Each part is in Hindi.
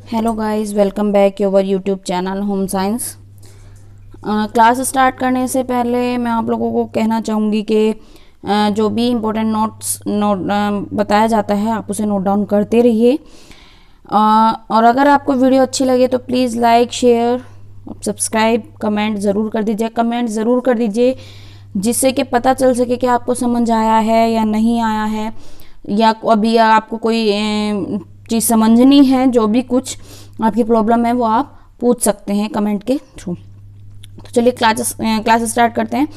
Hello guys, welcome back your YouTube channel home science. Class start करने से पहले मैं आप लोगों को कहना चाहूँगी कि जो भी इम्पोर्टेंट नोट बताया जाता है आप उसे नोट डाउन करते रहिए। और अगर आपको वीडियो अच्छी लगे तो please like, share, subscribe, comment ज़रूर कर दीजिए। कमेंट ज़रूर कर दीजिए जिससे कि पता चल सके कि आपको समझ आया है या नहीं आया है, या अभी आपको कोई चीज़ समझनी है। जो भी कुछ आपकी प्रॉब्लम है वो आप पूछ सकते हैं कमेंट के थ्रू। तो चलिए क्लास स्टार्ट करते हैं।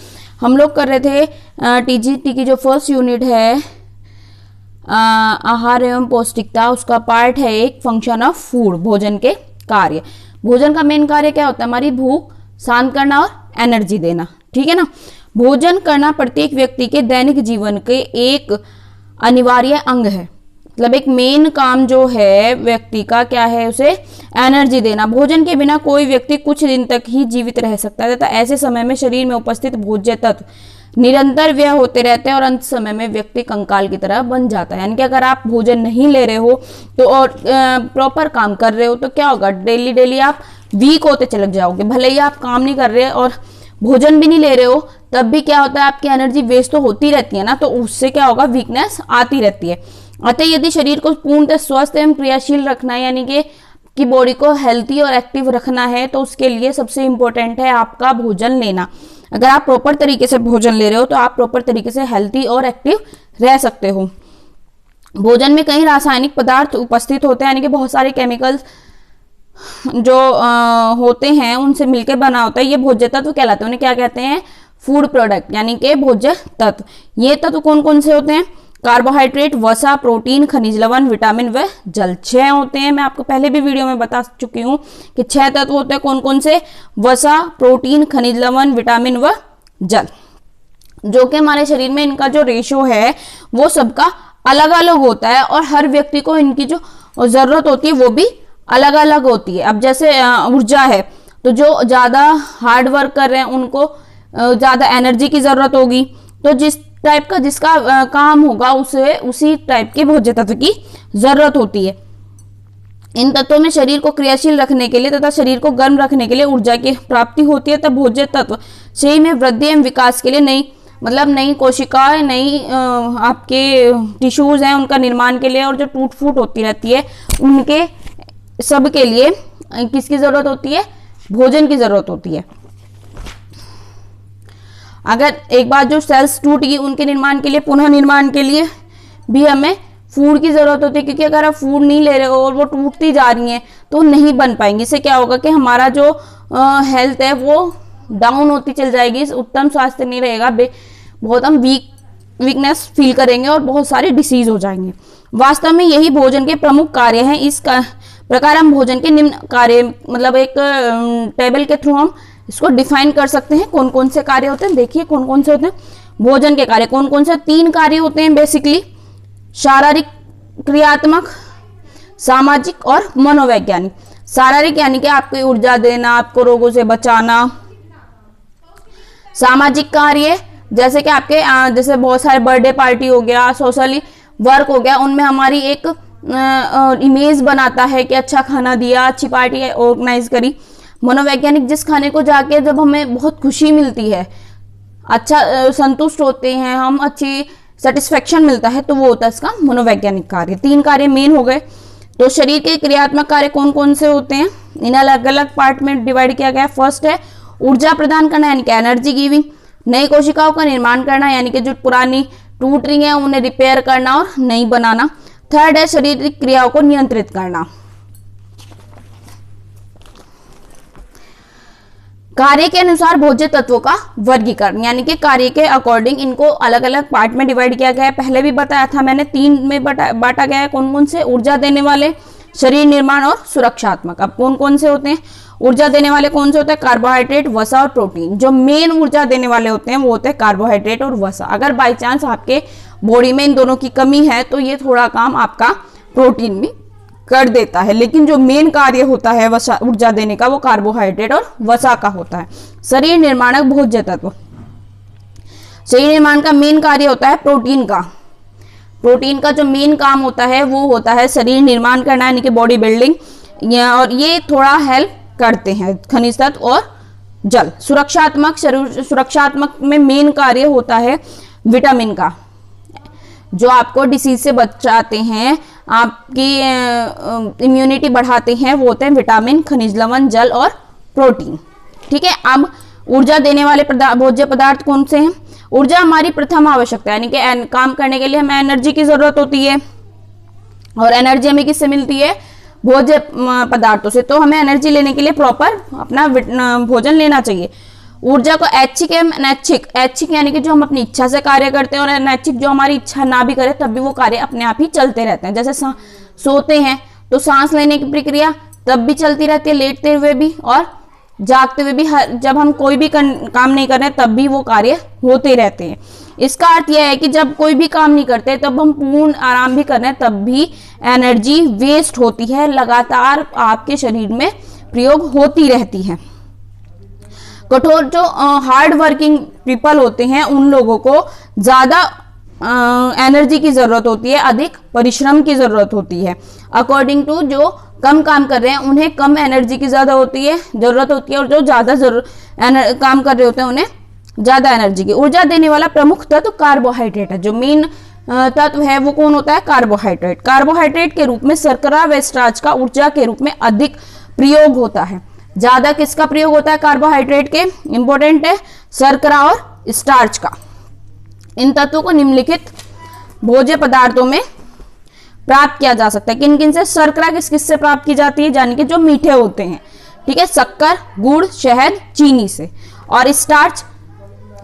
हम लोग कर रहे थे टीजीटी की जो फर्स्ट यूनिट है आहार एवं पौष्टिकता, उसका पार्ट है एक फंक्शन ऑफ फूड, भोजन के कार्य। भोजन का मेन कार्य क्या होता है? हमारी भूख शांत करना और एनर्जी देना, ठीक है ना। भोजन करना प्रत्येक व्यक्ति के दैनिक जीवन के एक अनिवार्य अंग है। मतलब एक मेन काम जो है व्यक्ति का क्या है? उसे एनर्जी देना। भोजन के बिना कोई व्यक्ति कुछ दिन तक ही जीवित रह सकता है तथा ऐसे समय में शरीर में उपस्थित भोज्य तत्व निरंतर व्यय होते रहते हैं और अंत समय में व्यक्ति कंकाल की तरह बन जाता है। यानी कि अगर आप भोजन नहीं ले रहे हो तो और प्रॉपर काम कर रहे हो तो क्या होगा? डेली डेली आप वीक होते चले जाओगे। भले ही आप काम नहीं कर रहे और भोजन भी नहीं ले रहे हो तब भी क्या होता है? आपकी एनर्जी वेस्ट तो होती रहती है ना, तो उससे क्या होगा? वीकनेस आती रहती है। अतः यदि शरीर को पूर्णतः स्वस्थ एवं क्रियाशील रखना है, यानी कि बॉडी को हेल्थी और एक्टिव रखना है, तो उसके लिए सबसे इंपॉर्टेंट है आपका भोजन लेना। अगर आप प्रॉपर तरीके से भोजन ले रहे हो तो आप प्रॉपर तरीके से हेल्थी और एक्टिव रह सकते हो। भोजन में कई रासायनिक पदार्थ उपस्थित होते हैं, यानी कि बहुत सारे केमिकल्स जो होते हैं उनसे मिलकर बना होता है। ये भोज्य तत्व कहलाते हैं। उन्हें क्या कहते हैं? फूड प्रोडक्ट, यानी कि भोज्य तत्व। ये तत्व कौन कौन से होते हैं? कार्बोहाइड्रेट, वसा, प्रोटीन, खनिज लवण, विटामिन व जल। 6 होते हैं। मैं आपको पहले भी वीडियो में बता चुकी हूं कि 6 तत्व होते हैं। कौन कौन से? वसा, प्रोटीन, खनिज लवण, विटामिन व जल। जो कि हमारे शरीर में इनका जो रेशो है वो सबका अलग अलग होता है और हर व्यक्ति को इनकी जो जरूरत होती है वो भी अलग अलग होती है। अब जैसे ऊर्जा है तो जो ज्यादा हार्ड वर्क कर रहे हैं उनको ज्यादा एनर्जी की जरूरत होगी, तो जिस टाइप का जिसका काम होगा उसे उसी टाइप के भोज्य तत्व की जरूरत होती है। इन तत्वों में शरीर को क्रियाशील रखने के लिए तथा शरीर को गर्म रखने के लिए ऊर्जा की प्राप्ति होती है। तब भोज्य तत्व शरीर में वृद्धि एवं विकास के लिए नई कोशिकाएं, नई आपके टिश्यूज हैं उनका निर्माण के लिए, और जो टूट फूट होती रहती है उनके सब के लिए किसकी जरूरत होती है? भोजन की जरूरत होती है। अगर एक बार जो सेल्स टूट गई उनके निर्माण के लिए, पुनः निर्माण के लिए भी हमें फूड की जरूरत होती है, क्योंकि अगर आप फूड नहीं ले रहे हो और वो टूटती जा रही हैं तो नहीं बन पाएंगी। इससे क्या होगा कि हमारा जो हेल्थ है वो डाउन होती चल जाएगी, उत्तम स्वास्थ्य नहीं रहेगा, बहुत हम वीकनेस फील करेंगे और बहुत सारे डिसीज हो जाएंगे। वास्तव में यही भोजन के प्रमुख कार्य हैं। इस प्रकार हम भोजन के निम्न कार्य, मतलब एक टेबल के थ्रू हम इसको डिफाइन कर सकते हैं। कौन कौन से कार्य होते हैं? देखिए कौन कौन से होते हैं भोजन के कार्य। कौन कौन से? 3 कार्य होते हैं बेसिकली: शारीरिक, क्रियात्मक, सामाजिक और मनोवैज्ञानिक। शारीरिक यानी कि आपको ऊर्जा देना, आपको रोगों से बचाना। सामाजिक कार्य जैसे कि आपके जैसे बहुत सारे बर्थडे पार्टी हो गया, सोशली वर्क हो गया, उनमें हमारी एक इमेज बनाता है कि अच्छा खाना दिया, अच्छी पार्टी ऑर्गेनाइज करी। मनोवैज्ञानिक, जिस खाने को जाके जब हमें बहुत खुशी मिलती है, अच्छा संतुष्ट होते हैं हम, अच्छी सेटिस्फेक्शन मिलता है, तो वो होता है इसका मनोवैज्ञानिक कार्य। 3 कार्य मेन हो गए। तो शरीर के क्रियात्मक कार्य कौन कौन से होते हैं? इन अलग अलग पार्ट में डिवाइड किया गया है। फर्स्ट है ऊर्जा प्रदान करना, यानी कि एनर्जी गिविंग। नई कोशिकाओं का निर्माण करना, यानी कि जो पुरानी टूट रही है उन्हें रिपेयर करना और नई बनाना। थर्ड है शारीरिक क्रियाओं को नियंत्रित करना। कार्य के अनुसार भोज्य तत्वों का वर्गीकरण, यानी कि कार्य के अकॉर्डिंग इनको अलग अलग पार्ट में डिवाइड किया गया है। पहले भी बताया था मैंने, 3 में बांटा गया है। कौन कौन से? ऊर्जा देने वाले, शरीर निर्माण और सुरक्षात्मक। अब कौन कौन से होते हैं ऊर्जा देने वाले? कौन से होते हैं? कार्बोहाइड्रेट, वसा और प्रोटीन। जो मेन ऊर्जा देने वाले होते हैं वो होते हैं कार्बोहाइड्रेट और वसा। अगर बाई चांस आपके बॉडी में इन दोनों की कमी है तो ये थोड़ा काम आपका प्रोटीन भी कर देता है, लेकिन जो मेन कार्य होता है वसा ऊर्जा देने का वो कार्बोहाइड्रेट और वसा का होता है। शरीर निर्माणक भोज्य तत्व, शरीर निर्माण का मेन कार्य होता है प्रोटीन का। प्रोटीन का जो मेन काम होता है वो होता है शरीर निर्माण करना, यानी कि बॉडी बिल्डिंग। और ये थोड़ा हेल्प करते हैं खनिज तत्व और जल। सुरक्षात्मक में मेन कार्य होता है विटामिन का, जो आपको डिसीज से बचाते हैं, आपकी इम्यूनिटी बढ़ाते हैं, वो होते हैं विटामिन, खनिज लवण, जल और प्रोटीन। ठीक है, अब ऊर्जा देने वाले भोज्य पदार्थ कौन से हैं? ऊर्जा हमारी प्रथम आवश्यकता है, यानी कि काम करने के लिए हमें एनर्जी की जरूरत होती है, और एनर्जी हमें किससे मिलती है? भोज्य पदार्थों से। तो हमें एनर्जी लेने के लिए प्रॉपर अपना भोजन लेना चाहिए। ऊर्जा को ऐच्छिक एवं अनैच्छिक, ऐच्छिक यानी कि जो हम अपनी इच्छा से कार्य करते हैं, और अनैच्छिक जो हमारी इच्छा ना भी करे तब भी वो कार्य अपने आप ही चलते रहते हैं। जैसे सोते हैं तो सांस लेने की प्रक्रिया तब भी चलती रहती है, लेटते हुए भी और जागते हुए भी। जब हम कोई भी काम नहीं कर रहे तब भी वो कार्य होते रहते हैं। इसका अर्थ यह है कि जब कोई भी काम नहीं करते, तब हम पूर्ण आराम भी कर रहे हैं, तब भी एनर्जी वेस्ट होती है, लगातार आपके शरीर में प्रयोग होती रहती है। कठोर जो हार्ड वर्किंग पीपल होते हैं, उन लोगों को ज्यादा एनर्जी की जरूरत होती है, अधिक परिश्रम की जरूरत होती है। अकॉर्डिंग टू जो कम काम कर रहे हैं उन्हें कम एनर्जी की ज्यादा जरूरत होती है, और जो ज्यादा काम कर रहे होते हैं उन्हें ज्यादा एनर्जी की। ऊर्जा देने वाला प्रमुख तत्व कार्बोहाइड्रेट है। जो मेन तत्व है वो कौन होता है? कार्बोहाइड्रेट। कार्बोहाइड्रेट के रूप में शर्करा व स्टार्च का ऊर्जा के रूप में अधिक प्रयोग होता है। ज्यादा किसका प्रयोग होता है कार्बोहाइड्रेट के? इंपॉर्टेंट है शर्करा और स्टार्च का। इन तत्वों को निम्नलिखित भोज्य पदार्थों में प्राप्त किया जा सकता है। किन किन से? शर्करा किस किस से प्राप्त की जाती है? यानी कि जो मीठे होते हैं, ठीक है, शक्कर, गुड़, शहद, चीनी से। और स्टार्च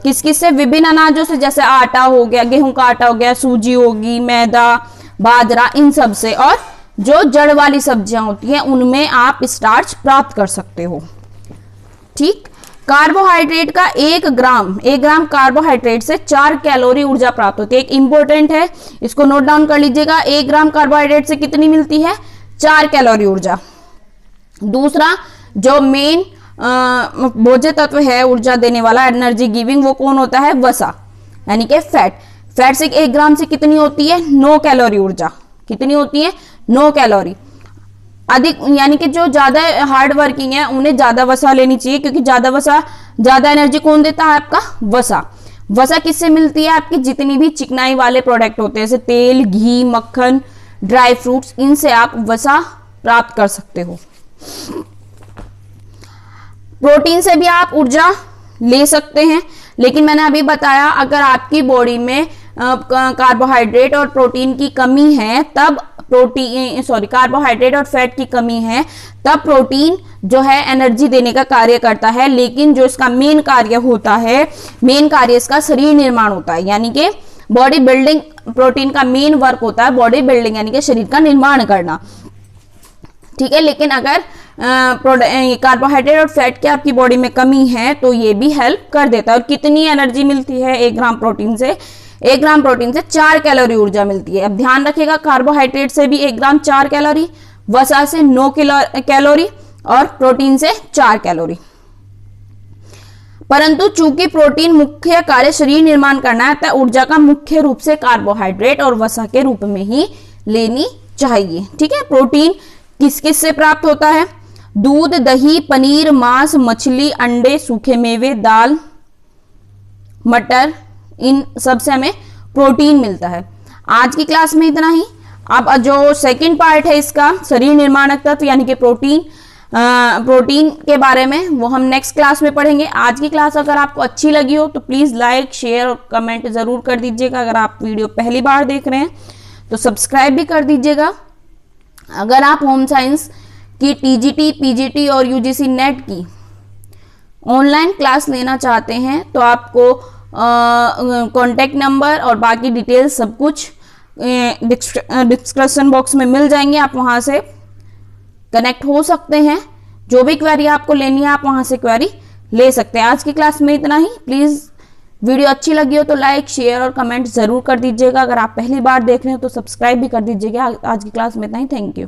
किस किस से? विभिन्न अनाजों से, जैसे आटा हो गया, गेहूं का आटा हो गया, सूजी होगी, मैदा, बाजरा, इन सब से। और जो जड़ वाली सब्जियां होती हैं उनमें आप स्टार्च प्राप्त कर सकते हो। ठीक, कार्बोहाइड्रेट का 1 ग्राम कार्बोहाइड्रेट से 4 कैलोरी ऊर्जा प्राप्त होती है। एक इंपॉर्टेंट है, इसको नोट डाउन कर लीजिएगा। 1 ग्राम कार्बोहाइड्रेट से कितनी मिलती है? 4 कैलोरी ऊर्जा। दूसरा जो मेन भोज्य तत्व है ऊर्जा देने वाला, एनर्जी गिविंग, वो कौन होता है? वसा, यानी कि फैट से 1 ग्राम से कितनी होती है? 9 कैलोरी ऊर्जा। कितनी होती है? 9 कैलोरी। अधिक यानी कि जो ज्यादा हार्ड वर्किंग है उन्हें ज्यादा वसा लेनी चाहिए, क्योंकि ज्यादा एनर्जी कौन देता है? आपका वसा। वसा किससे मिलती है? आपकी जितनी भी चिकनाई वाले प्रोडक्ट होते हैं, जैसे तेल, घी, मक्खन, ड्राई फ्रूट्स, इनसे आप वसा प्राप्त कर सकते हो। प्रोटीन से भी आप ऊर्जा ले सकते हैं, लेकिन मैंने अभी बताया अगर आपकी बॉडी में कार्बोहाइड्रेट और प्रोटीन की कमी है, तब कार्बोहाइड्रेट और फैट की कमी है, तब प्रोटीन जो है एनर्जी देने का कार्य करता है। लेकिन जो इसका मेन कार्य होता है, मेन कार्य इसका शरीर निर्माण होता है, यानी कि बॉडी बिल्डिंग। प्रोटीन का मेन वर्क होता है बॉडी बिल्डिंग, यानी कि शरीर का निर्माण करना। ठीक है, लेकिन अगर कार्बोहाइड्रेट और फैट की आपकी बॉडी में कमी है तो ये भी हेल्प कर देता है। और कितनी एनर्जी मिलती है 1 ग्राम प्रोटीन से? 1 ग्राम प्रोटीन से 4 कैलोरी ऊर्जा मिलती है। अब ध्यान रखिएगा, कार्बोहाइड्रेट से भी 1 ग्राम 4 कैलोरी, वसा से 9 कैलोरी और प्रोटीन से 4 कैलोरी। परंतु चूंकि प्रोटीन मुख्य कार्य शरीर निर्माण करना है, तो ऊर्जा का मुख्य रूप से कार्बोहाइड्रेट और वसा के रूप में ही लेनी चाहिए। ठीक है, प्रोटीन किस किस से प्राप्त होता है? दूध, दही, पनीर, मांस, मछली, अंडे, सूखे मेवे, दाल, मटर, इन सब से हमें प्रोटीन मिलता है। आज की क्लास में इतना ही। अब जो सेकंड पार्ट है इसका, शरीर निर्माणक तत्व यानी कि प्रोटीन के बारे में, वो हम नेक्स्ट क्लास में पढ़ेंगे। आज की क्लास अगर आपको अच्छी लगी हो तो प्लीज लाइक, शेयर और कमेंट जरूर कर दीजिएगा। अगर आप वीडियो पहली बार देख रहे हैं तो सब्सक्राइब भी कर दीजिएगा। अगर आप होम साइंस की टीजीटी, पीजीटी और यूजीसी नेट की ऑनलाइन क्लास लेना चाहते हैं तो आपको कॉन्टेक्ट नंबर और बाकी डिटेल्स सब कुछ डिस्क्रिप्शन बॉक्स में मिल जाएंगे। आप वहां से कनेक्ट हो सकते हैं। जो भी क्वेरी आपको लेनी है आप वहां से क्वेरी ले सकते हैं। आज की क्लास में इतना ही। प्लीज वीडियो अच्छी लगी हो तो लाइक, शेयर और कमेंट जरूर कर दीजिएगा। अगर आप पहली बार देख रहे हो तो सब्सक्राइब भी कर दीजिएगा। आज की क्लास में इतना ही। Thank you.